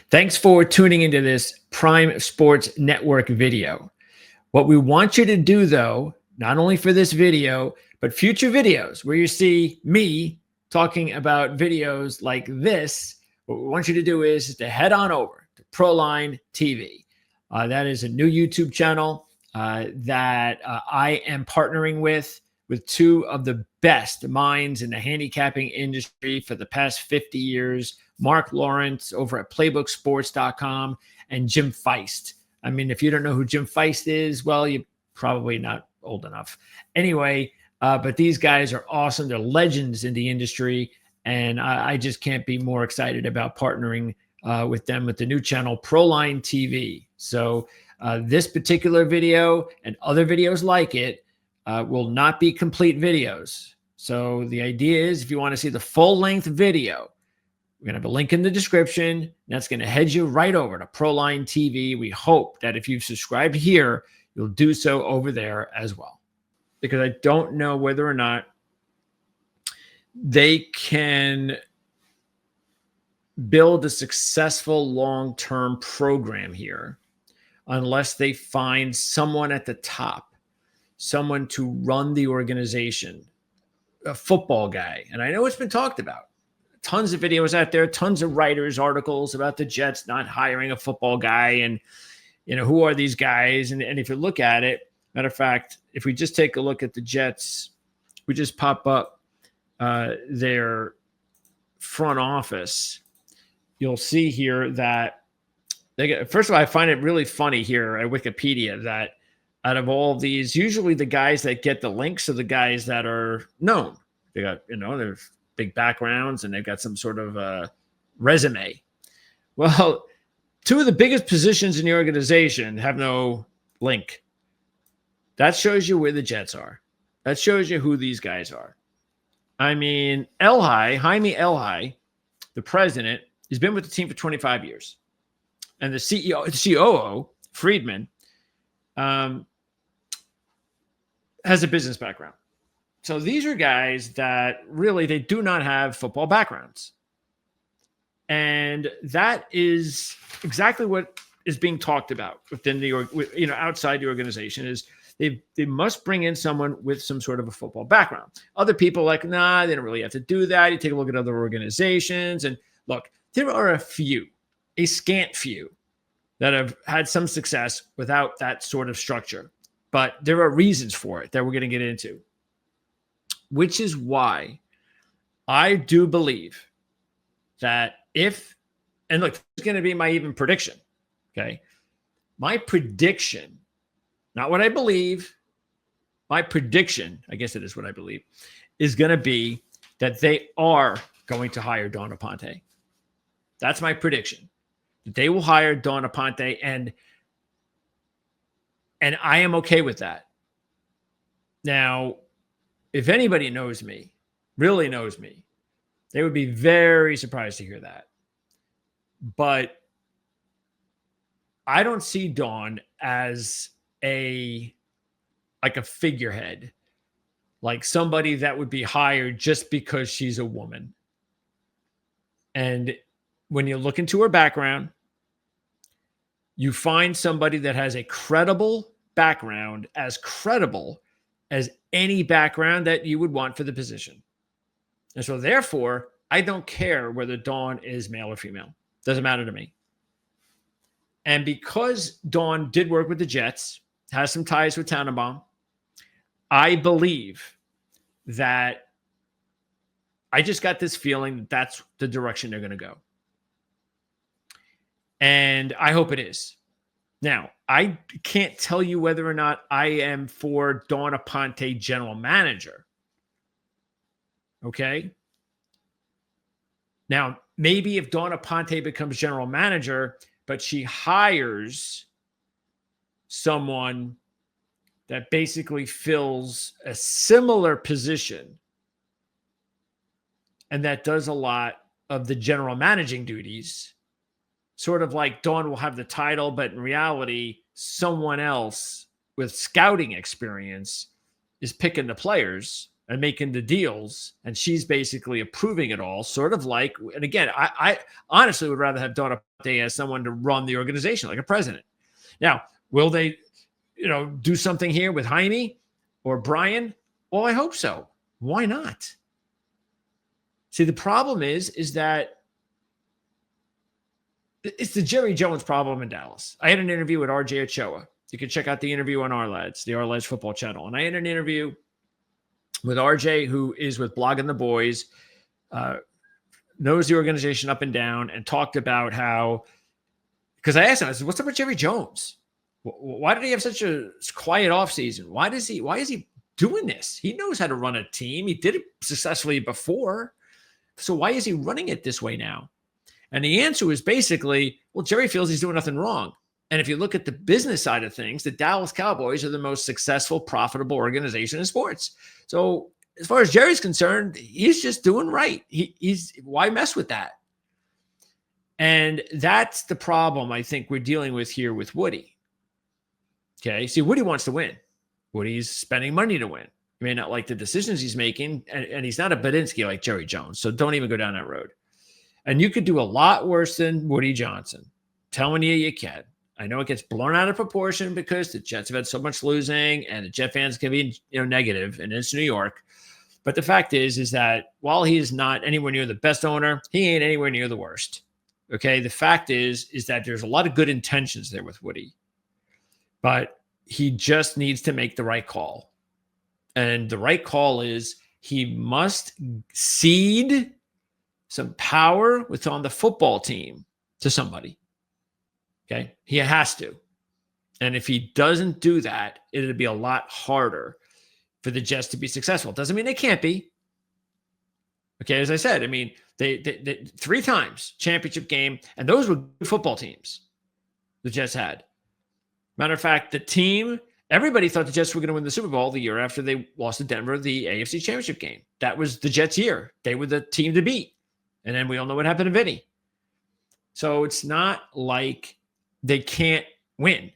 Thanks for tuning into this Prime Sports Network video. What we want you to do, though, not only for this video, but future videos where you see me talking about videos like this, what we want you to do is to head on over to Proline TV. That is a new YouTube channel that I am partnering with two of the best minds in the handicapping industry for the past 50 years, Mark Lawrence over at playbooksports.com and Jim Feist. I mean, if you don't know who Jim Feist is, well, you're probably not old enough. Anyway, but these guys are awesome. They're legends in the industry, and I just can't be more excited about partnering with them with the new channel, Proline TV. So this particular video and other videos like it will not be complete videos. So the idea is if you want to see the full-length video, we're going to have a link in the description. That's going to head you right over to Proline TV. We hope that if you've subscribed here, you'll do so over there as well. Because I don't know whether or not they can build a successful long-term program here unless they find someone at the top, someone to run the organization, a football guy. And I know it's been talked about. Tons of videos out there, tons of writers, articles about the Jets not hiring a football guy. And, you know, who are these guys? And if you look at it, matter of fact, if we just take a look at the Jets, we just pop up their front office. You'll see here that they get, first of all, I find it really funny here at Wikipedia that out of all of these, usually the guys that get the links are the guys that are known. They got, you know, they're big backgrounds and they've got some sort of resume. Well, two of the biggest positions in the organization have no link. That shows you where the Jets are. That shows you who these guys are. I mean, Jaime Elhai, the president, has been with the team for 25 years. And the COO, Friedman, has a business background. So these are guys that really, they do not have football backgrounds. And that is exactly what is being talked about within the, you know, outside the organization is they must bring in someone with some sort of a football background. Other people are like, nah, they don't really have to do that. You take a look at other organizations and look, there are a scant few that have had some success without that sort of structure. But there are reasons for it that we're going to get into, which is why I do believe that and look, it's going to be my even prediction, okay? My prediction, not what I believe, my prediction, I guess it is what I believe, is going to be that they are going to hire Dawn Aponte. That's my prediction. That they will hire Dawn Aponte, and I am okay with that. Now, if anybody knows me, really knows me, they would be very surprised to hear that. But I don't see Dawn as a figurehead, like somebody that would be hired just because she's a woman. And when you look into her background, you find somebody that has a credible background, as credible as any background that you would want for the position. And so therefore, I don't care whether Dawn is male or female. Doesn't matter to me. And because Dawn did work with the Jets, has some ties with Tannenbaum, I believe that I just got this feeling that that's the direction they're going to go. And I hope it is. Now, I can't tell you whether or not I am for Dawn Aponte general manager. Okay? Now, maybe if Dawn Aponte becomes general manager, but she hires someone that basically fills a similar position and that does a lot of the general managing duties, sort of like Dawn will have the title, but in reality, someone else with scouting experience is picking the players. and making the deals, and she's basically approving it all, sort of like, and again, I honestly would rather have Donna Ponte as someone to run the organization, like a president. Now, will they, do something here with Jaime or Brian? Well, I hope so. Why not? See, the problem is that it's the Jerry Jones problem in Dallas. I had an interview with RJ Ochoa. You can check out the interview on Our Lads, the Our Lads football channel. And I had an interview with RJ, who is with Blogging the Boys, knows the organization up and down, and talked about how, because I asked him, I said, what's up with Jerry Jones? Why did he have such a quiet offseason? Why is he doing this? He knows how to run a team. He did it successfully before. So why is he running it this way now? And the answer was basically, well, Jerry feels he's doing nothing wrong. And if you look at the business side of things, the Dallas Cowboys are the most successful, profitable organization in sports. So as far as Jerry's concerned, he's just doing right. He's why mess with that? And that's the problem I think we're dealing with here with Woody. Okay. See, Woody wants to win. Woody's spending money to win. You may not like the decisions he's making, and he's not a Badinsky like Jerry Jones. So don't even go down that road. And you could do a lot worse than Woody Johnson. Telling you can. I know it gets blown out of proportion because the Jets have had so much losing and the Jet fans can be, negative, and it's New York. But the fact is that while he is not anywhere near the best owner, he ain't anywhere near the worst. Okay. The fact is that there's a lot of good intentions there with Woody, but he just needs to make the right call. And the right call is he must cede some power on the football team to somebody. Okay. He has to. And if he doesn't do that, it'll be a lot harder for the Jets to be successful. Doesn't mean they can't be. Okay. As I said, I mean, they 3 times championship game, and those were good football teams the Jets had. Matter of fact, the team, everybody thought the Jets were going to win the Super Bowl the year after they lost to Denver, the AFC championship game. That was the Jets' year. They were the team to beat. And then we all know what happened to Vinny. So it's not like they can't win.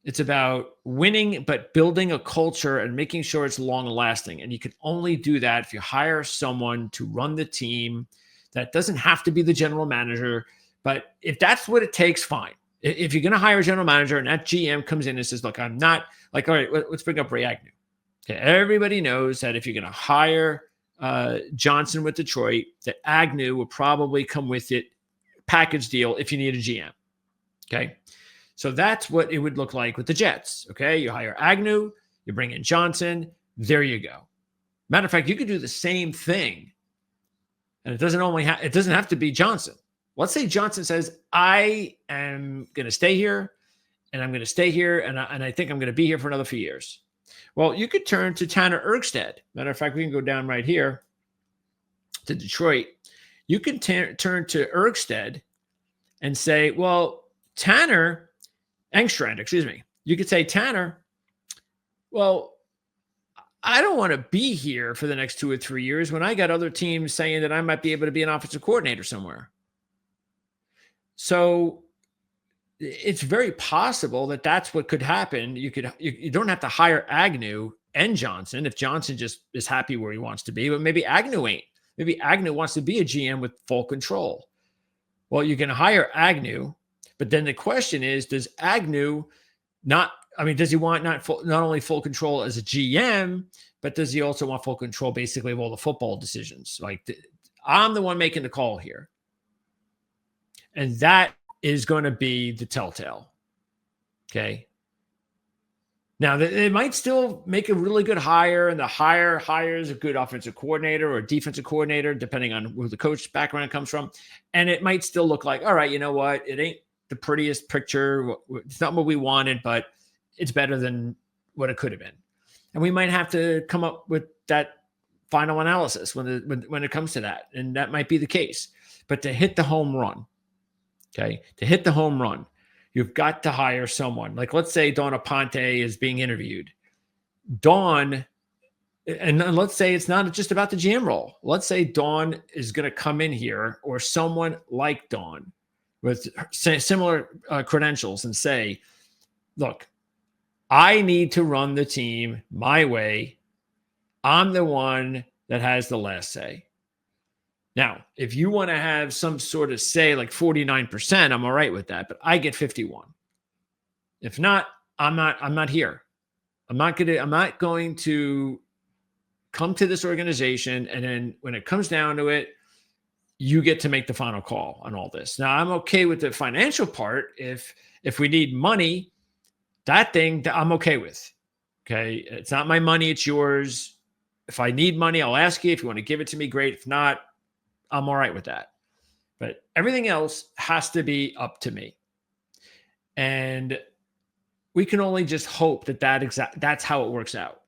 It's about winning, but building a culture and making sure it's long lasting. And you can only do that if you hire someone to run the team. That doesn't have to be the general manager, but if that's what it takes, fine. If you're going to hire a general manager and that GM comes in and says, look, I'm not like, all right, let's bring up Ray Agnew. Okay, everybody knows that if you're going to hire Johnson with Detroit, that Agnew will probably come with it, package deal if you need a GM. Okay. So that's what it would look like with the Jets. Okay. You hire Agnew, you bring in Johnson. There you go. Matter of fact, you could do the same thing. And it doesn't have to be Johnson. Let's say Johnson says, I am going to stay here and I'm going to stay here. And I think I'm going to be here for another few years. Well, you could turn to Tanner Ergstead. Matter of fact, we can go down right here to Detroit. You can turn to Ergstead and say, well, Tanner Engstrand, you could say, Tanner, well, I don't want to be here for the next 2 or 3 years when I got other teams saying that I might be able to be an offensive coordinator somewhere. So it's very possible that that's what could happen. You don't have to hire Agnew and Johnson if Johnson just is happy where he wants to be, but maybe Agnew ain't. Maybe Agnew wants to be a GM with full control. Well, you can hire Agnew, but then the question is, does Agnew does he want not only full control as a GM, but does he also want full control basically of all the football decisions? Like, I'm the one making the call here. And that is going to be the telltale. Okay. Now, they might still make a really good hire, and the hire hires a good offensive coordinator or defensive coordinator, depending on where the coach background comes from. And it might still look like, all right, you know what? It ain't the prettiest picture. It's not what we wanted, but it's better than what it could have been. And we might have to come up with that final analysis when it comes to that. And that might be the case. But to hit the home run, you've got to hire someone. Like, let's say Donna Ponte is being interviewed. Dawn, and let's say it's not just about the GM role. Let's say Dawn is going to come in here, or someone like Dawn with similar credentials, and say, look, I need to run the team my way. I'm the one that has the last say. Now, if you want to have some sort of say like 49%, I'm all right with that, but I get 51. If not, I'm not here. I'm not going to come to this organization, and then when it comes down to it, you get to make the final call on all this. Now, I'm okay with the financial part. If we need money, that thing that I'm okay with. Okay. It's not my money, it's yours. If I need money, I'll ask you. If you want to give it to me, great. If not, I'm all right with that. But everything else has to be up to me. And we can only just hope that's how it works out.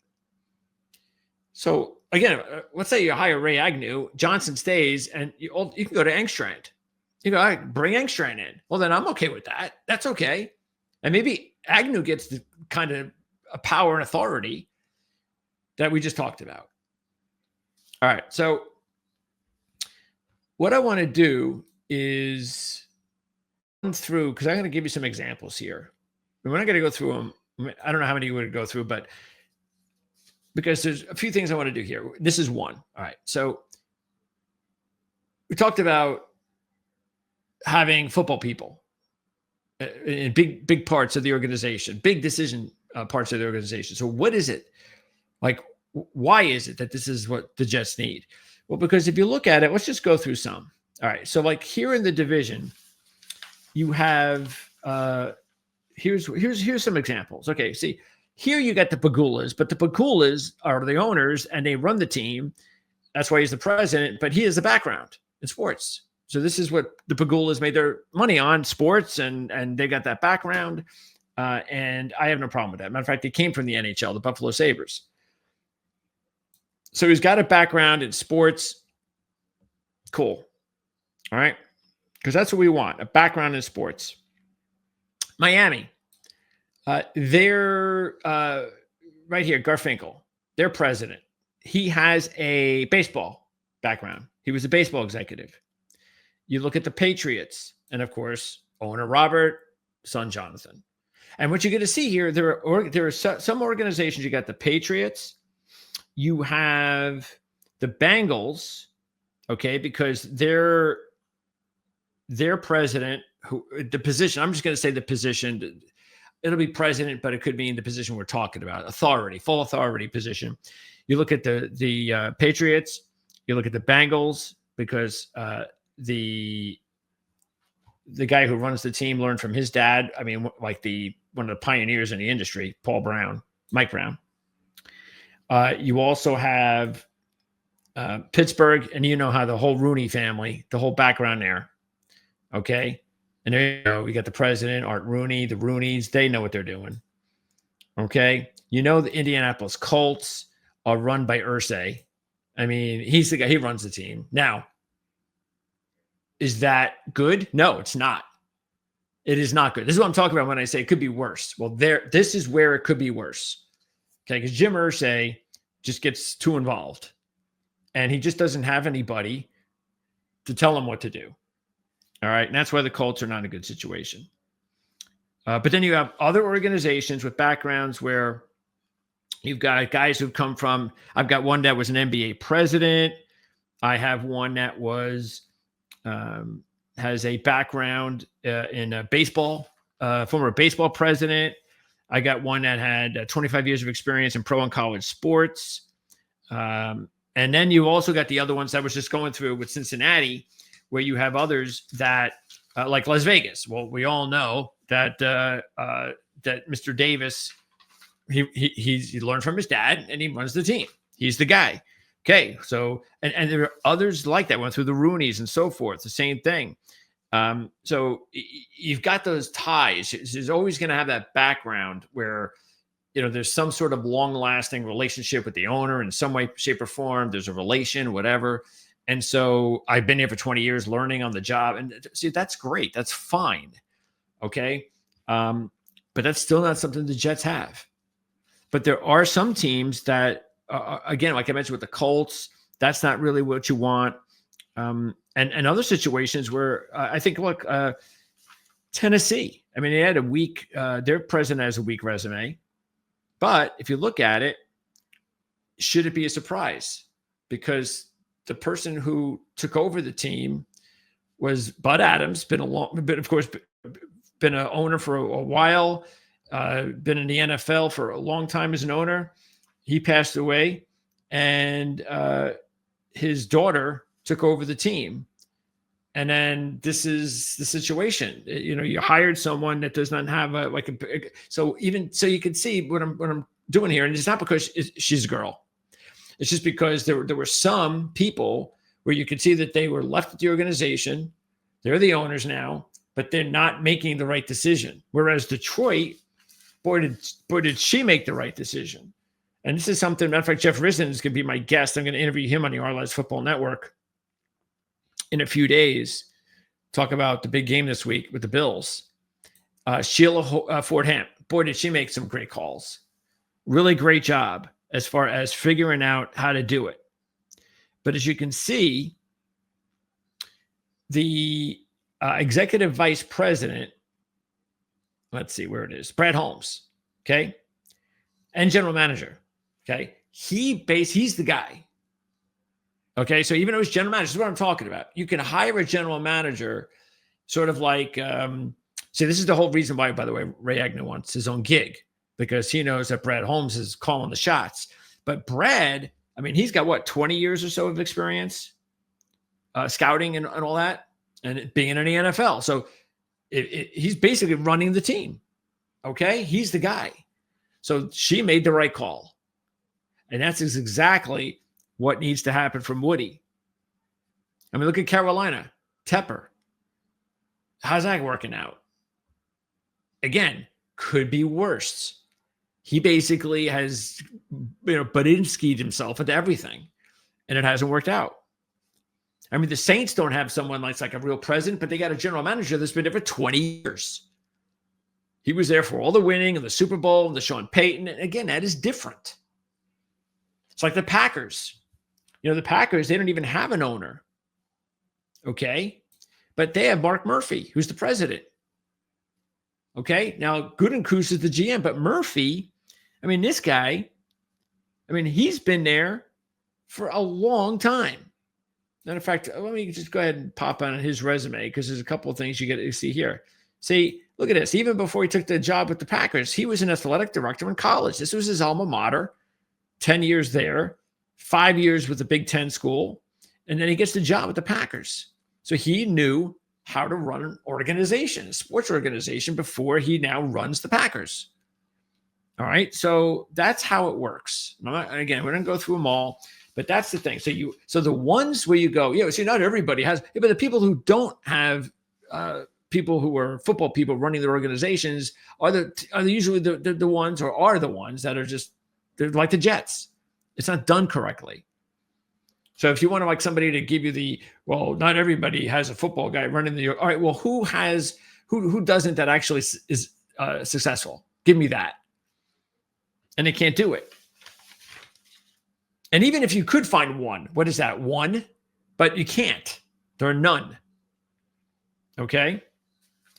So again, let's say you hire Ray Agnew, Johnson stays, and you can go to Engstrand. You go, all right, bring Engstrand in. Well, then I'm okay with that. That's okay. And maybe Agnew gets the kind of a power and authority that we just talked about. All right. So what I want to do is run through, because I'm going to give you some examples here. And we're not going to go through them. I don't know how many we're going to go through, but because there's a few things I want to do here. This is one. All right. So we talked about having football people in big parts of the organization, big decision parts of the organization. So what is it? Like, why is it that this is what the Jets need? Well, because if you look at it, let's just go through some. All right. So like here in the division, you have here's some examples. Okay. See, here you got the Pegulas, but the Pegulas are the owners and they run the team. That's why he's the president, but he has the background in sports. So this is what the Pegulas made their money on, sports, and they got that background. And I have no problem with that. Matter of fact, he came from the NHL, the Buffalo Sabres. So he's got a background in sports. Cool. All right. Because that's what we want, a background in sports. Miami. They're right here, Garfinkel, their president. He has a baseball background. He was a baseball executive. You look at the Patriots, and of course, owner Robert, son Jonathan. And what you're going to see here, there are some organizations. You got the Patriots. You have the Bengals, okay, because their president, the position, I'm just going to say the position, it'll be president, but it could be in the position we're talking about, authority, full authority position. You look at the Patriots, you look at the Bengals, because the guy who runs the team learned from his dad. I mean, like one of the pioneers in the industry, Mike Brown. You also have Pittsburgh, and you know how the whole Rooney family, the whole background there. Okay. And there you go. We got the president, Art Rooney, the Rooneys, they know what they're doing. Okay. You know, the Indianapolis Colts are run by Irsay. I mean, he's the guy, he runs the team. Now, is that good? No, it's not. It is not good. This is what I'm talking about when I say it could be worse. Well, this is where it could be worse. Okay, because Jim Irsay just gets too involved. And he just doesn't have anybody to tell him what to do. All right, and that's why the Colts are not in a good situation. But then you have other organizations with backgrounds where you've got guys who've come from, I've got one that was an NBA president. I have one that was has a background in baseball, former baseball president. I got one that had 25 years of experience in pro and college sports. And then you also got the other ones that was just going through with Cincinnati, where you have others that like Las Vegas. Well, we all know that that Mr. Davis, he learned from his dad and he runs the team. He's the guy. Okay, so and there are others like that, went through the Rooneys and so forth, the same thing. So you've got those ties. There's always going to have that background where, you know, there's some sort of long-lasting relationship with the owner in some way, shape, or form. There's a relation, whatever. And so I've been here for 20 years learning on the job. And see, that's great. That's fine. Okay. But that's still not something the Jets have. But there are some teams that, again, like I mentioned with the Colts, that's not really what you want. And other situations where I think, look, Tennessee, I mean, they had a weak, their president has a weak resume. But if you look at it, should it be a surprise? Because the person who took over the team was Bud Adams, been an owner for a while, been in the NFL for a long time as an owner. He passed away, and his daughter took over the team. And then this is the situation. You hired someone that does not have so you can see what I'm doing here, and it's not because she's a girl. It's just because there were some people where you could see that they were left at the organization. They're the owners now, but they're not making the right decision. Whereas Detroit, boy, did she make the right decision. And this is something, matter of fact, Jeff Risdon is going to be my guest. I'm going to interview him on the RLS Football Network in a few days. Talk about the big game this week with the Bills. Sheila Fordham, boy, did she make some great calls. Really great job as far as figuring out how to do it. But as you can see, the executive vice president, let's see where it is, Brad Holmes, okay, and general manager, okay, he's the guy, okay. So even though he's general manager, this is what I'm talking about. You can hire a general manager, sort of like, see, this is the whole reason why, by the way, Ray Agnew wants his own gig, because he knows that Brad Holmes is calling the shots. But Brad, I mean, he's got 20 years or so of experience, scouting and all that, and being in the NFL. So he's basically running the team. Okay. He's the guy. So she made the right call. And that's exactly what needs to happen from Woody. I mean, look at Carolina, Tepper. How's that working out? Again, could be worse. He basically has, Badinski'd himself into everything, and it hasn't worked out. I mean, the Saints don't have someone like a real president, but they got a general manager that's been there for 20 years. He was there for all the winning and the Super Bowl and the Sean Payton. And again, that is different. It's like the Packers. The Packers, they don't even have an owner. Okay. But they have Mark Murphy, who's the president. Okay. Now, Gutekunst is the GM, but Murphy, I mean, this guy, he's been there for a long time. Matter of fact, let me just go ahead and pop on his resume, because there's a couple of things you get to see here. See, look at this. Even before he took the job with the Packers, he was an athletic director in college. This was his alma mater, 10 years there, 5 years with the Big Ten school, and then he gets the job with the Packers. So he knew how to run an organization, a sports organization, before he now runs the Packers. All right. So that's how it works. Again, we're going to go through them all, but that's the thing. So the ones where you go, see, not everybody has, but the people who don't have people who are football people running their organizations are usually the ones, or are the ones that are they're like the Jets. It's not done correctly. So if you want somebody to give you not everybody has a football guy running all right, well, who doesn't that actually is successful? Give me that. And they can't do it. And even if you could find one, what is that? One? But you can't. There are none. Okay?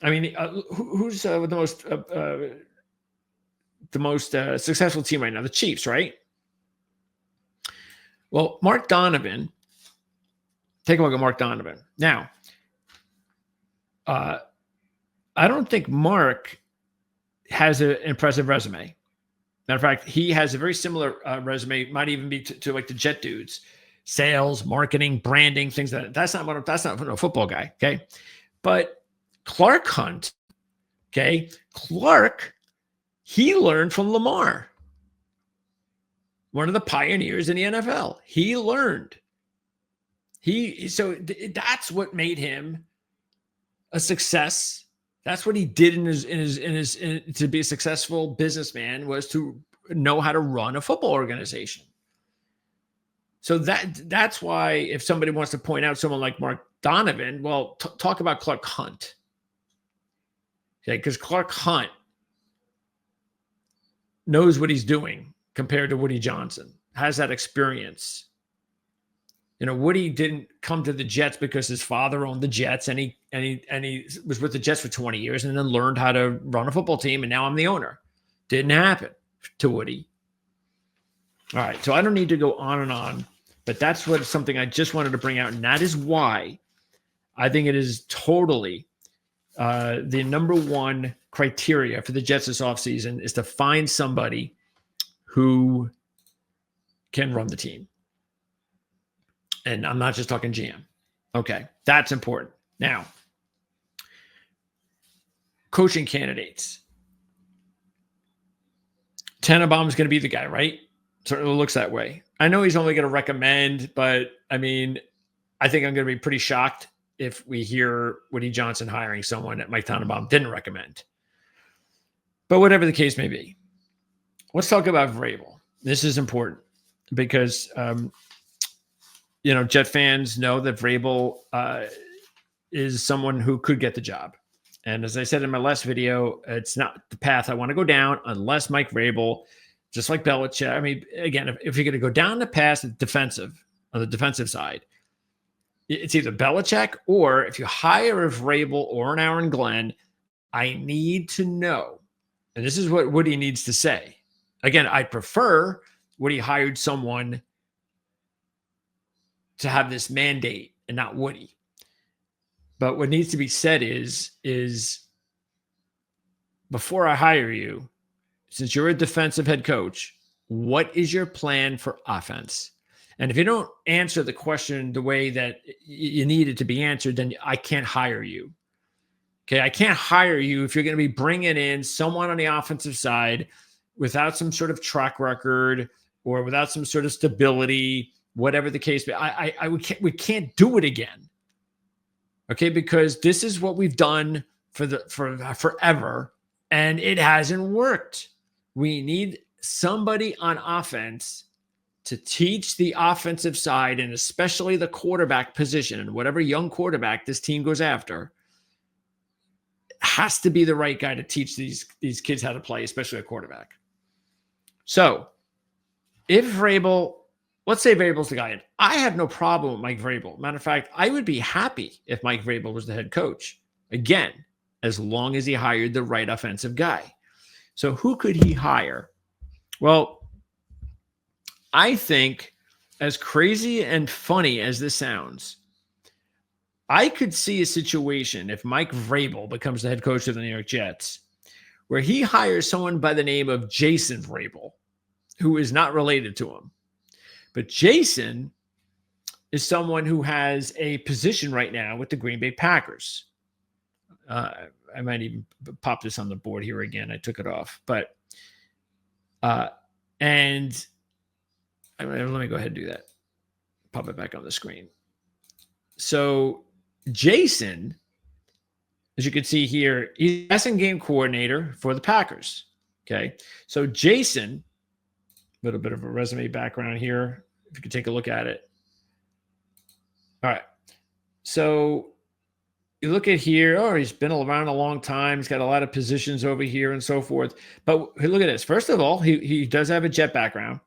I mean, who's the most successful team right now? The Chiefs, right? Well, Mark Donovan, take a look at Mark Donovan. Now, I don't think Mark has an impressive resume. Matter of fact, he has a very similar resume, might even be to like the Jet dudes. Sales, marketing, branding, things like that. That's not a football guy, okay? But Clark Hunt, okay? Clark, he learned from Lamar, one of the pioneers in the NFL. He learned. So that's what made him a success. That's what he did in his to be a successful businessman, was to know how to run a football organization. So that's why if somebody wants to point out someone like Mark Donovan, well, talk about Clark Hunt. Okay, because Clark Hunt knows what he's doing compared to Woody Johnson, has that experience. Woody didn't come to the Jets because his father owned the Jets, and he was with the Jets for 20 years and then learned how to run a football team, and now I'm the owner. Didn't happen to Woody. All right. So I don't need to go on and on, but that's something I just wanted to bring out. And that is why I think it is totally the number one criteria for the Jets this offseason is to find somebody who can run the team. And I'm not just talking GM. Okay. That's important. Now, coaching candidates. Tannenbaum is going to be the guy, right? Certainly looks that way. I know he's only going to recommend, but I mean, I think I'm going to be pretty shocked if we hear Woody Johnson hiring someone that Mike Tannenbaum didn't recommend. But whatever the case may be, let's talk about Vrabel. This is important because, Jet fans know that Vrabel is someone who could get the job. And as I said in my last video, it's not the path I want to go down unless Mike Vrabel, just like Belichick. I mean, again, if you're going to go down the path of on the defensive side, it's either Belichick or if you hire a Vrabel or an Aaron Glenn, I need to know, and this is what Woody needs to say. Again, I prefer Woody hired someone to have this mandate and not Woody. But what needs to be said is before I hire you, since you're a defensive head coach, what is your plan for offense? And if you don't answer the question the way that you need it to be answered, then I can't hire you. Okay, I can't hire you if you're going to be bringing in someone on the offensive side without some sort of track record or without some sort of stability, whatever the case may be. We can't do it again. Okay, because this is what we've done for forever, and it hasn't worked. We need somebody on offense to teach the offensive side, and especially the quarterback position, and whatever young quarterback this team goes after, has to be the right guy to teach these kids how to play, especially a quarterback. So if Vrabel, let's say Vrabel's the guy, and I have no problem with Mike Vrabel. Matter of fact, I would be happy if Mike Vrabel was the head coach. Again, as long as he hired the right offensive guy. So who could he hire? Well, I think, as crazy and funny as this sounds, I could see a situation if Mike Vrabel becomes the head coach of the New York Jets, where he hires someone by the name of Jason Vrabel, who is not related to him. But Jason is someone who has a position right now with the Green Bay Packers. I might even pop this on the board here again. I took it off. But, and let me go ahead and do that. Pop it back on the screen. So Jason, as you can see here, he's passing game coordinator for the Packers. Okay. So Jason, a little bit of a resume background here, if you could take a look at it. All right. So you look at here, he's been around a long time. He's got a lot of positions over here and so forth. But look at this. First of all, he does have a Jet background.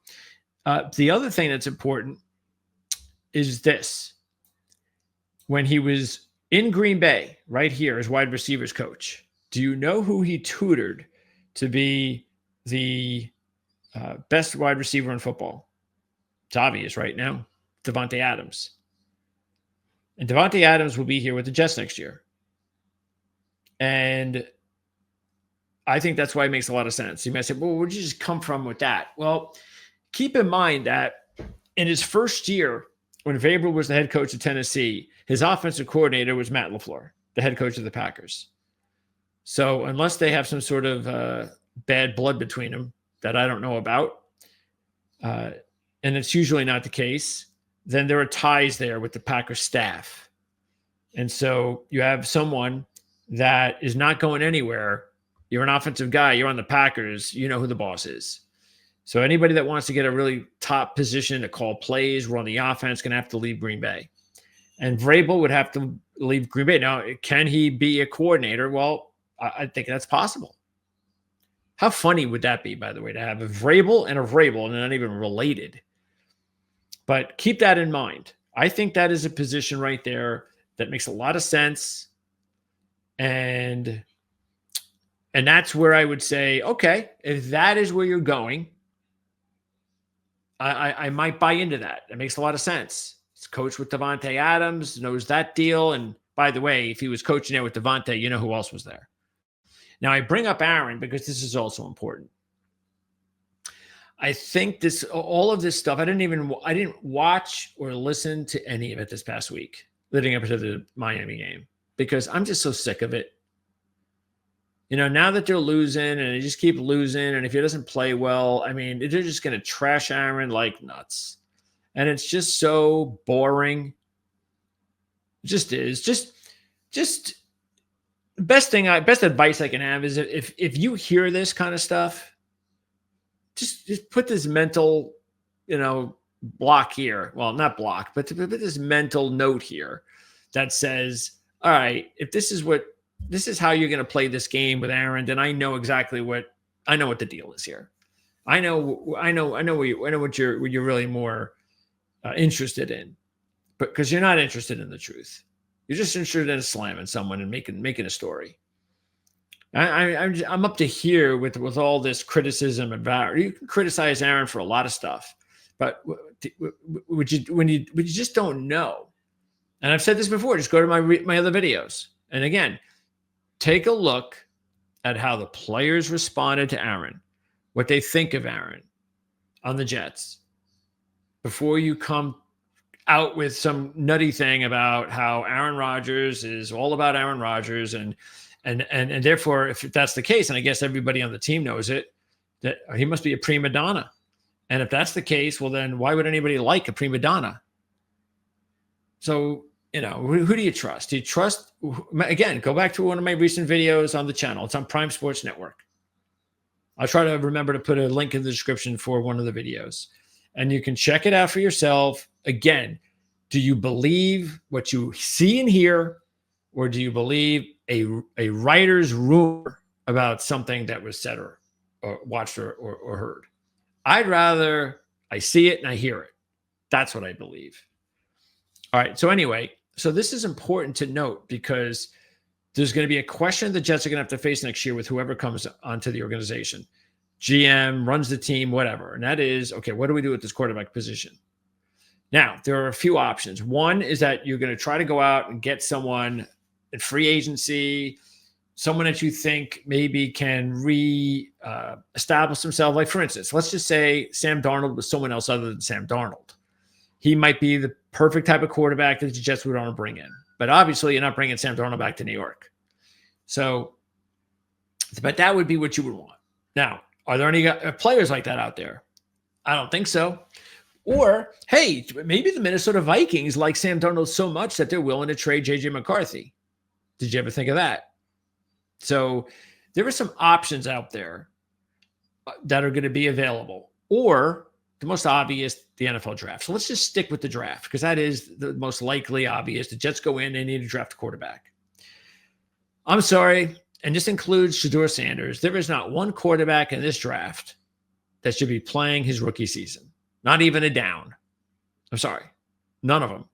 The other thing that's important is this. When he was in Green Bay, right here as wide receivers coach, do you know who he tutored to be the best wide receiver in football? It's obvious right now. Davante Adams. And Davante Adams will be here with the Jets next year. And I think that's why it makes a lot of sense. You might say, well, where'd you just come from with that? Well, keep in mind that in his first year, when Vrabel was the head coach of Tennessee, his offensive coordinator was Matt LaFleur, the head coach of the Packers. So unless they have some sort of bad blood between them that I don't know about, and it's usually not the case, then there are ties there with the Packers staff. And so you have someone that is not going anywhere. You're an offensive guy. You're on the Packers. You know who the boss is. So anybody that wants to get a really top position to call plays, run the offense, going to have to leave Green Bay. And Vrabel would have to leave Green Bay. Now, can he be a coordinator? Well, I think that's possible. How funny would that be, by the way, to have a Vrabel and they're not even related. But keep that in mind. I think that is a position right there that makes a lot of sense. And that's where I would say, okay, if that is where you're going, I might buy into that. It makes a lot of sense. He's coached with Davante Adams, knows that deal. And by the way, if he was coaching there with Davante, you know who else was there. Now I bring up Aaron because this is also important. I think all of this stuff, I didn't watch or listen to any of it this past week leading up to the Miami game because I'm just so sick of it. Now that they're losing and they just keep losing, and if he doesn't play well, I mean, they're just going to trash Aaron like nuts. And it's just so boring. It just is. Just best advice I can have is if you hear this kind of stuff, just put this mental, block here. Well, not block, but to put this mental note here that says, all right, if this is how you're going to play this game with Aaron, then I know exactly what the deal is here. I know what you're really more interested in, but because you're not interested in the truth, you're just interested in slamming someone and making a story. I'm up to here with all this criticism about. You can criticize Aaron for a lot of stuff, but when you just don't know. And I've said this before. Just go to my other videos, and again, take a look at how the players responded to Aaron, what they think of Aaron on the Jets, before you come out with some nutty thing about how Aaron Rodgers is all about Aaron Rodgers and therefore, if that's the case, and I guess everybody on the team knows it, that he must be a prima donna. And if that's the case, well, then why would anybody like a prima donna? So, who do you trust? Do you trust, again, go back to one of my recent videos on the channel. It's on Prime Sports Network. I'll try to remember to put a link in the description for one of the videos. And you can check it out for yourself. Again, do you believe what you see and hear, or do you believe a writer's rumor about something that was said or watched or heard? I'd rather I see it and I hear it. That's what I believe. All right. So anyway, this is important to note because there's going to be a question the Jets are going to have to face next year with whoever comes onto the organization. GM runs the team, whatever. And that is, okay, what do we do with this quarterback position? Now, there are a few options. One is that you're going to try to go out and get someone in free agency, someone that you think maybe can establish himself. Like, for instance, let's just say Sam Darnold was someone else other than Sam Darnold. He might be the perfect type of quarterback that the Jets would want to bring in. But obviously, you're not bringing Sam Darnold back to New York. So, but that would be what you would want. Now, are there any players like that out there? I don't think so. Or, hey, maybe the Minnesota Vikings like Sam Darnold so much that they're willing to trade J.J. McCarthy. Did you ever think of that? So there are some options out there that are going to be available. Or the most obvious, the NFL draft. So let's just stick with the draft because that is the most likely obvious. The Jets go in, they need to draft a quarterback. I'm sorry, and this includes Shedeur Sanders. There is not one quarterback in this draft that should be playing his rookie season. Not even a down. I'm sorry. None of them.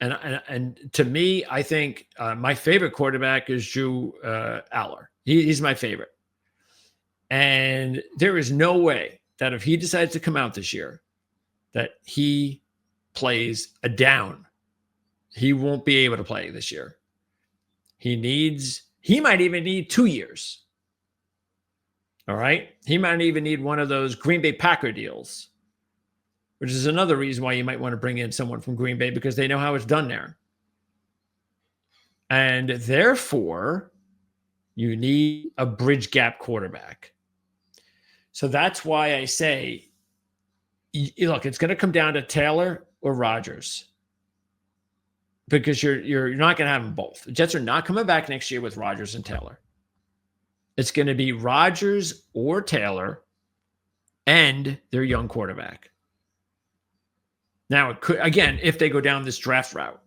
And to me, I think my favorite quarterback is Drew Aller. He's my favorite. And there is no way that if he decides to come out this year, that he plays a down. He won't be able to play this year. He might even need 2 years. All right. He might even need one of those Green Bay Packer deals, which is another reason why you might want to bring in someone from Green Bay because they know how it's done there. And therefore, you need a bridge gap quarterback. So that's why I say, look, it's going to come down to Taylor or Rodgers because you're not going to have them both. The Jets are not coming back next year with Rodgers and Taylor. It's going to be Rodgers or Taylor and their young quarterback. Now, it could, again, if they go down this draft route.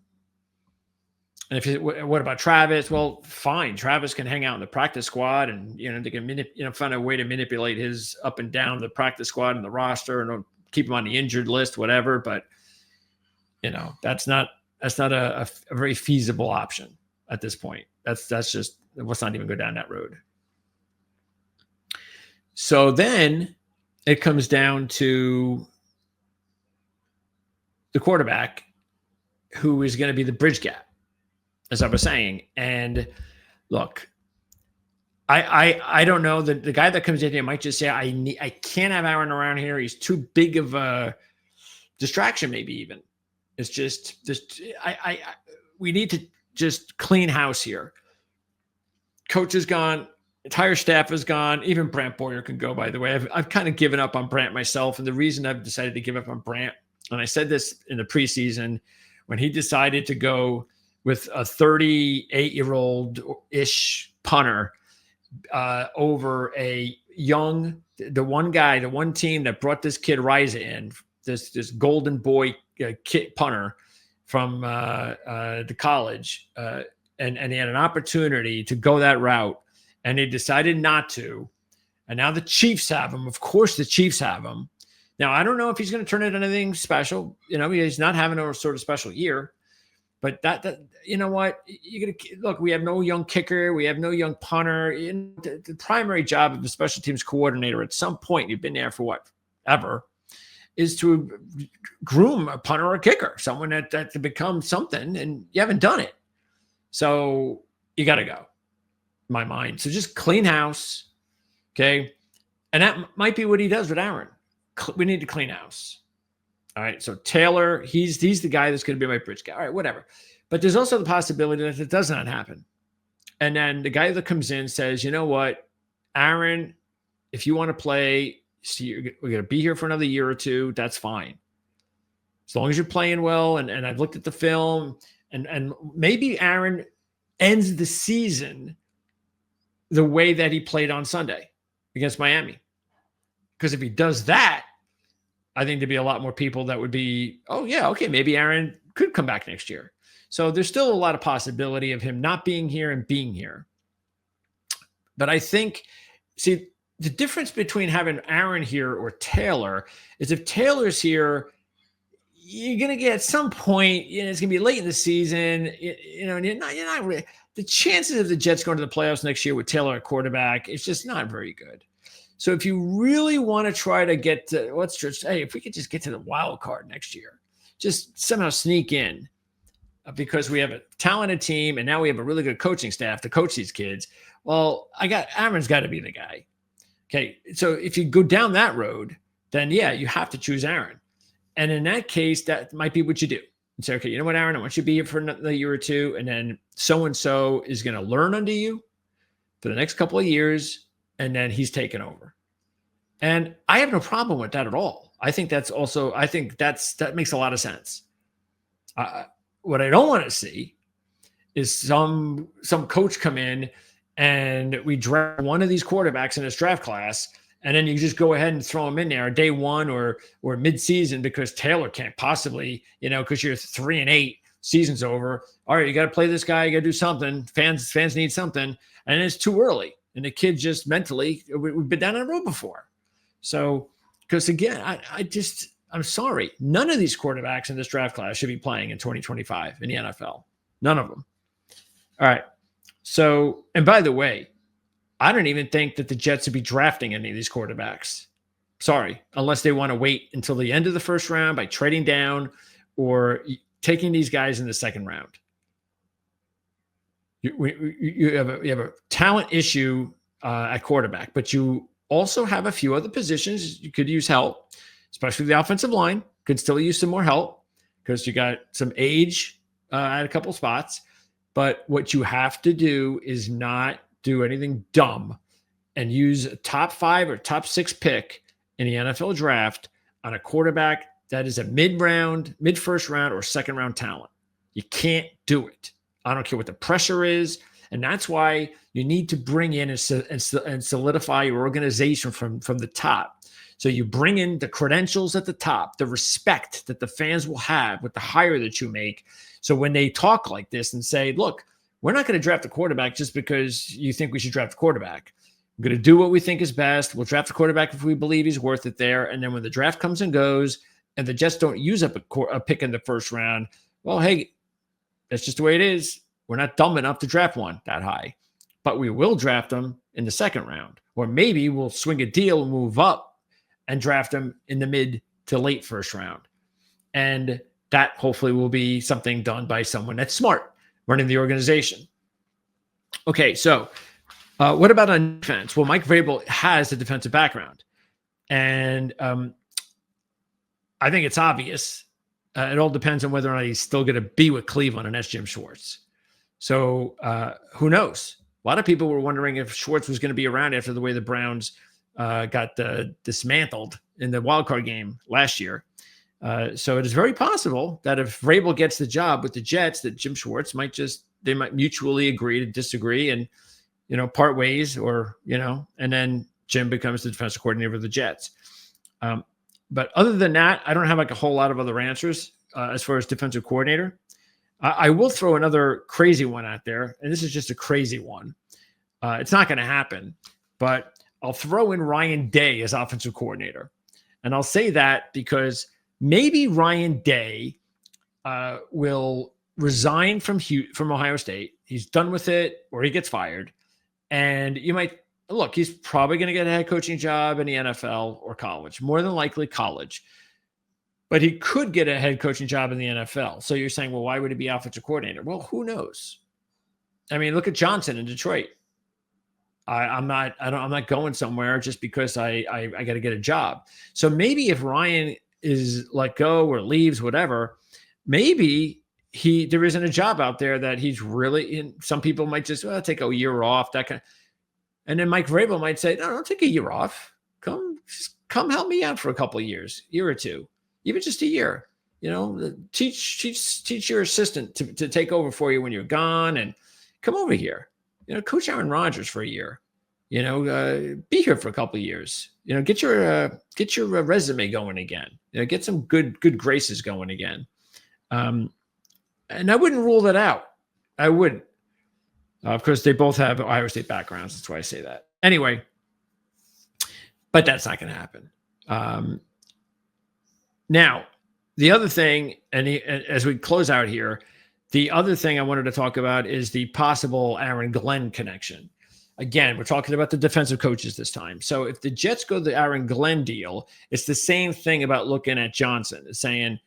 And what about Travis? Well, fine. Travis can hang out in the practice squad and, they can find a way to manipulate his up and down the practice squad and the roster and keep him on the injured list, whatever. But, that's not a very feasible option at this point. That's just, let's not even go down that road. So then it comes down to the quarterback who is going to be the bridge gap, as I was saying. And look, I don't know. The guy that comes in here might just say, I can't have Aaron around here. He's too big of a distraction, maybe even. It's just we need to just clean house here. Coach is gone. Entire staff is gone. Even Brant Boyer can go, by the way. I've kind of given up on Brant myself. And the reason I've decided to give up on Brant, and I said this in the preseason, when he decided to go with a 38-year-old-ish punter over a young, the one team that brought this kid Riza in, this golden boy kid punter from the college, and he had an opportunity to go that route, and he decided not to. And now the Chiefs have him. Of course, the Chiefs have him. Now, I don't know if he's going to turn into anything special. He's not having a sort of special year. But that you know what? You're going to look, we have no young kicker. We have no young punter. The primary job of the special teams coordinator at some point, you've been there for what, ever, is to groom a punter or a kicker, someone that to become something, and you haven't done it. So you got to go, in my mind. So just clean house, okay? And that might be what he does with Aaron. We need to clean house. All right, so Taylor, he's the guy that's going to be my bridge guy. All right, whatever. But there's also the possibility that it does not happen. And then the guy that comes in says, you know what, Aaron, if you want to play, we're going to be here for another year or two, that's fine. As long as you're playing well, and I've looked at the film, and maybe Aaron ends the season the way that he played on Sunday against Miami. Because if he does that, I think there'd be a lot more people that would be, oh, yeah, okay, maybe Aaron could come back next year. So there's still a lot of possibility of him not being here and being here. But I think, see, the difference between having Aaron here or Taylor is if Taylor's here, you're going to get at some point, it's going to be late in the season, and you're not really, the chances of the Jets going to the playoffs next year with Taylor at quarterback, it's just not very good. So if you really want to try to get to, if we could just get to the wild card next year, just somehow sneak in, because we have a talented team and now we have a really good coaching staff to coach these kids. Well, Aaron's got to be the guy. Okay. So if you go down that road, then yeah, you have to choose Aaron. And in that case, that might be what you do. And say, okay, you know what, Aaron, I want you to be here for another year or two. And then so-and-so is going to learn under you for the next couple of years. And then he's taken over. And I have no problem with that at all. I think that makes a lot of sense. What I don't want to see is some coach come in and we draft one of these quarterbacks in this draft class, and then you just go ahead and throw him in there day one or mid-season because Taylor can't possibly, because you're 3-8, season's over. All right, you got to play this guy. You got to do something. Fans need something, and it's too early. And the kid just mentally, we've been down that road before. So, because again, I'm sorry. None of these quarterbacks in this draft class should be playing in 2025 in the NFL. None of them. All right. So, and by the way, I don't even think that the Jets would be drafting any of these quarterbacks. Sorry, unless they want to wait until the end of the first round by trading down or taking these guys in the second round. You have a talent issue at quarterback, but you also have a few other positions you could use help, especially the offensive line. Could still use some more help because you got some age at a couple spots. But what you have to do is not do anything dumb and use a top 5 or top 6 pick in the NFL draft on a quarterback that is a mid-first round or second round talent. You can't do it. I don't care what the pressure is. And that's why you need to bring in and solidify your organization from the top. So you bring in the credentials at the top, the respect that the fans will have with the hire that you make. So when they talk like this and say, look, we're not going to draft a quarterback just because you think we should draft a quarterback. We're going to do what we think is best. We'll draft a quarterback if we believe he's worth it there. And then when the draft comes and goes and the Jets don't use up a pick in the first round, well, hey, that's just the way it is. We're not dumb enough to draft one that high, but we will draft them in the second round. Or maybe we'll swing a deal and move up and draft them in the mid to late first round. And that hopefully will be something done by someone that's smart running the organization. Okay, so what about on defense? Well, Mike Vrabel has a defensive background, and I think it's obvious. It all depends on whether or not he's still going to be with Cleveland, and that's Jim Schwartz. So who knows? A lot of people were wondering if Schwartz was going to be around after the way the Browns got dismantled in the wild card game last year. So it is very possible that if Vrabel gets the job with the Jets, that Jim Schwartz might mutually agree to disagree and, part ways, or, and then Jim becomes the defensive coordinator of the Jets. But other than that, I don't have like a whole lot of other answers as far as defensive coordinator. I will throw another crazy one out there, and this is just a crazy one. It's not going to happen, but I'll throw in Ryan Day as offensive coordinator. And I'll say that because maybe Ryan Day will resign from Ohio State. He's done with it, or he gets fired. And you might look, he's probably going to get a head coaching job in the NFL or college, more than likely college. But he could get a head coaching job in the NFL. So you're saying, well, why would he be offensive coordinator? Well, who knows? I mean, look at Johnson in Detroit. I'm not going somewhere just because I got to get a job. So maybe if Ryan is let go or leaves, whatever, maybe there isn't a job out there that he's really in. Some people might just take a year off, that kind of, and then Mike Vrabel might say, no, don't take a year off. Come help me out for a couple of years, year or two, even just a year. Teach your assistant to take over for you when you're gone, and come over here. Coach Aaron Rodgers for a year. Be here for a couple of years. Get your resume going again. Get some good graces going again. And I wouldn't rule that out. I wouldn't. Of course, they both have Ohio State backgrounds. That's why I say that. Anyway, but that's not going to happen. Now, the other thing, and as we close out here, the other thing I wanted to talk about is the possible Aaron Glenn connection. Again, we're talking about the defensive coaches this time. So if the Jets go the Aaron Glenn deal, it's the same thing about looking at Johnson. It's saying,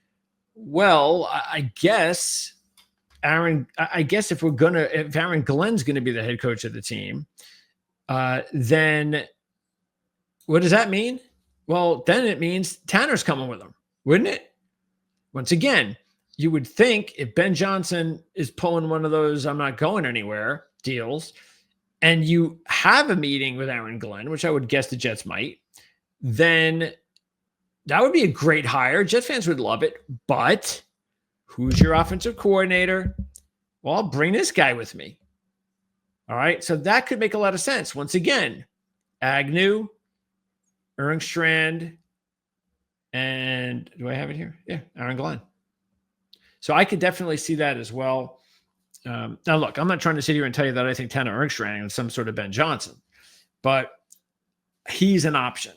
well, I guess if Aaron Glenn's going to be the head coach of the team, then what does that mean? Well, then it means Tanner's coming with him, wouldn't it? Once again, you would think if Ben Johnson is pulling one of those I'm not going anywhere deals, and you have a meeting with Aaron Glenn, which I would guess the Jets might, then that would be a great hire. Jet fans would love it. But who's your offensive coordinator? Well, I'll bring this guy with me. All right. So that could make a lot of sense. Once again, Agnew, Erngstrand, and do I have it here? Yeah, Aaron Glenn. So I could definitely see that as well. Now, look, I'm not trying to sit here and tell you that I think Tanner Erngstrand is some sort of Ben Johnson, but he's an option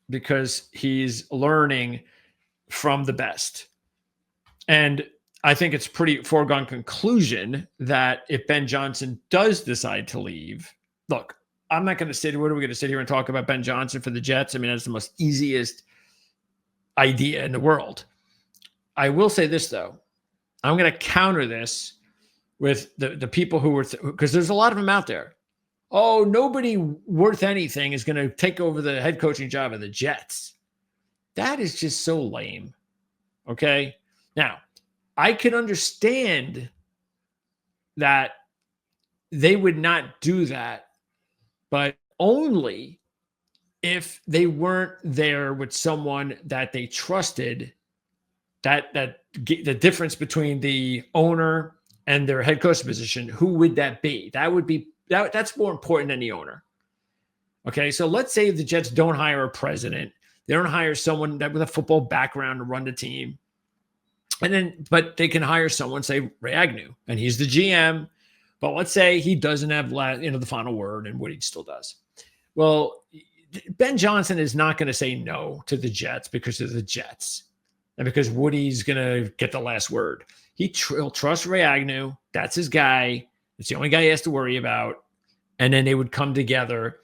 because he's learning from the best. And I think it's pretty foregone conclusion that if Ben Johnson does decide to leave, look, I'm not going to sit here. What are we going to sit here and talk about Ben Johnson for the Jets? I mean, that's the most easiest idea in the world. I will say this, though. I'm going to counter this with the people who were, because there's a lot of them out there. Oh, nobody worth anything is going to take over the head coaching job of the Jets. That is just so lame. Okay. Now, I can understand that they would not do that, but only if they weren't there with someone that they trusted. That the difference between the owner and their head coach position, who would that be? That's more important than the owner. Okay, so let's say the Jets don't hire a president. They don't hire someone with a football background to run the team. But they can hire someone, say Ray Agnew, and he's the GM. But let's say he doesn't have the final word, and Woody still does. Well, Ben Johnson is not going to say no to the Jets because of the Jets. And because Woody's going to get the last word. He'll trust Ray Agnew. That's his guy. It's the only guy he has to worry about. And then they would come together.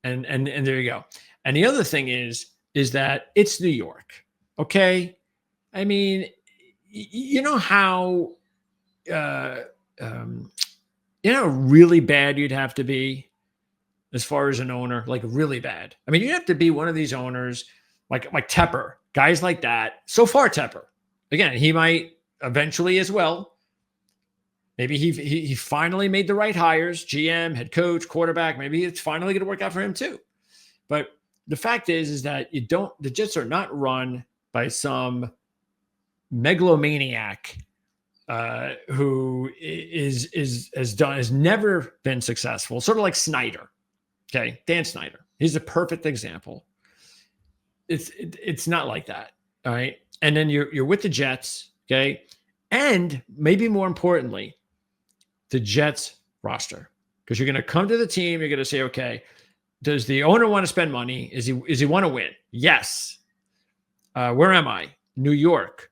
And there you go. And the other thing is that it's New York. Okay? I mean, you know how uh, um, really bad you'd have to be as far as an owner, like really bad. I mean, you have to be one of these owners like Tepper, guys like that. So far, Tepper, again, he might eventually as well. Maybe he finally made the right hires, GM, head coach, quarterback. Maybe it's finally going to work out for him too. But the fact is that the Jets are not run by some megalomaniac who has never been successful, sort of like Snyder. Okay, Dan Snyder. He's a perfect example. It's not like that. All right. And then you're with the Jets, okay? And maybe more importantly, the Jets roster. Because you're going to come to the team, you're going to say, okay, does the owner want to spend money? Is he want to win? Yes. Where am I? New York.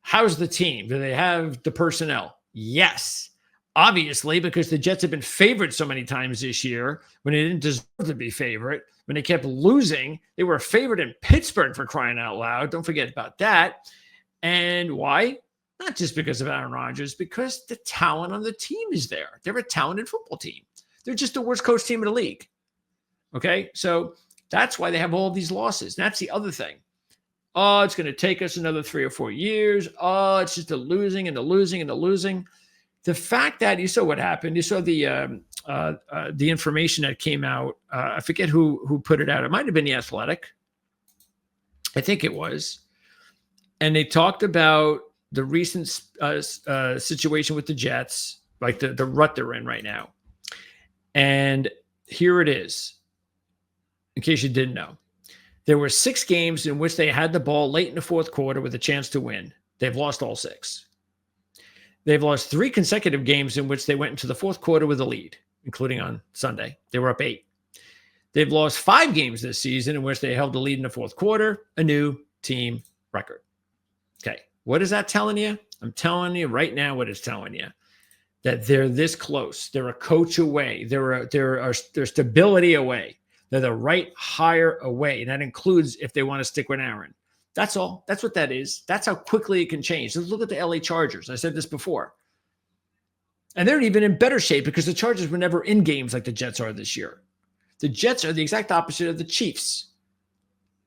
How's the team? Do they have the personnel? Yes. Obviously, because the Jets have been favored so many times this year when they didn't deserve to be favorite. When they kept losing, they were favored in Pittsburgh, for crying out loud. Don't forget about that. And why? Not just because of Aaron Rodgers, because the talent on the team is there. They're a talented football team. They're just the worst coach team in the league. Okay? So that's why they have all these losses. And that's the other thing. Oh, it's going to take us another 3 or 4 years. Oh, it's just the losing and the losing and the losing. The fact that you saw what happened, you saw the information that came out. I forget who put it out. It might have been The Athletic. I think it was. And they talked about the recent situation with the Jets, like the rut they're in right now. And here it is, in case you didn't know. There were 6 games in which they had the ball late in the fourth quarter with a chance to win. They've lost all 6. They've lost 3 consecutive games in which they went into the fourth quarter with a lead, including on Sunday. They were up 8. They've lost 5 games this season in which they held the lead in the fourth quarter, a new team record. Okay, what is that telling you? I'm telling you right now what it's telling you. That they're this close. They're a coach away. They're stability away. They're the right hire away. And that includes if they want to stick with Aaron. That's all. That's what that is. That's how quickly it can change. Let's look at the LA Chargers. I said this before. And they're even in better shape because the Chargers were never in games like the Jets are this year. The Jets are the exact opposite of the Chiefs.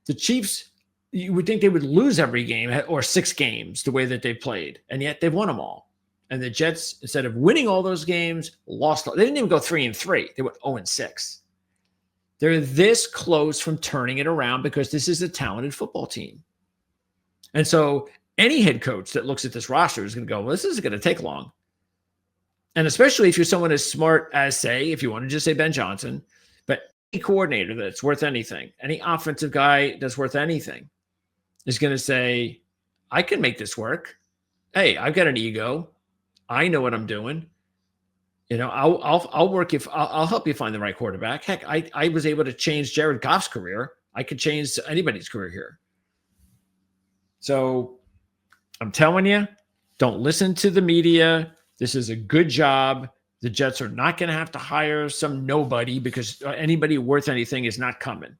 The Chiefs, you would think they would lose every game or 6 games the way that they played. And yet they've won them all. And the Jets, instead of winning all those games, lost. They didn't even go 3-3. They went 0-6. They're this close from turning it around because this is a talented football team. And so any head coach that looks at this roster is going to go, well, this isn't going to take long. And especially if you're someone as smart as, say, if you want to just say Ben Johnson, but any coordinator that's worth anything, any offensive guy that's worth anything is going to say, I can make this work. Hey, I've got an ego. I know what I'm doing. You know, I'll work I'll help you find the right quarterback. Heck, I was able to change Jared Goff's career. I could change anybody's career here. So I'm telling you, don't listen to the media. This is a good job. The Jets are not going to have to hire some nobody because anybody worth anything is not coming.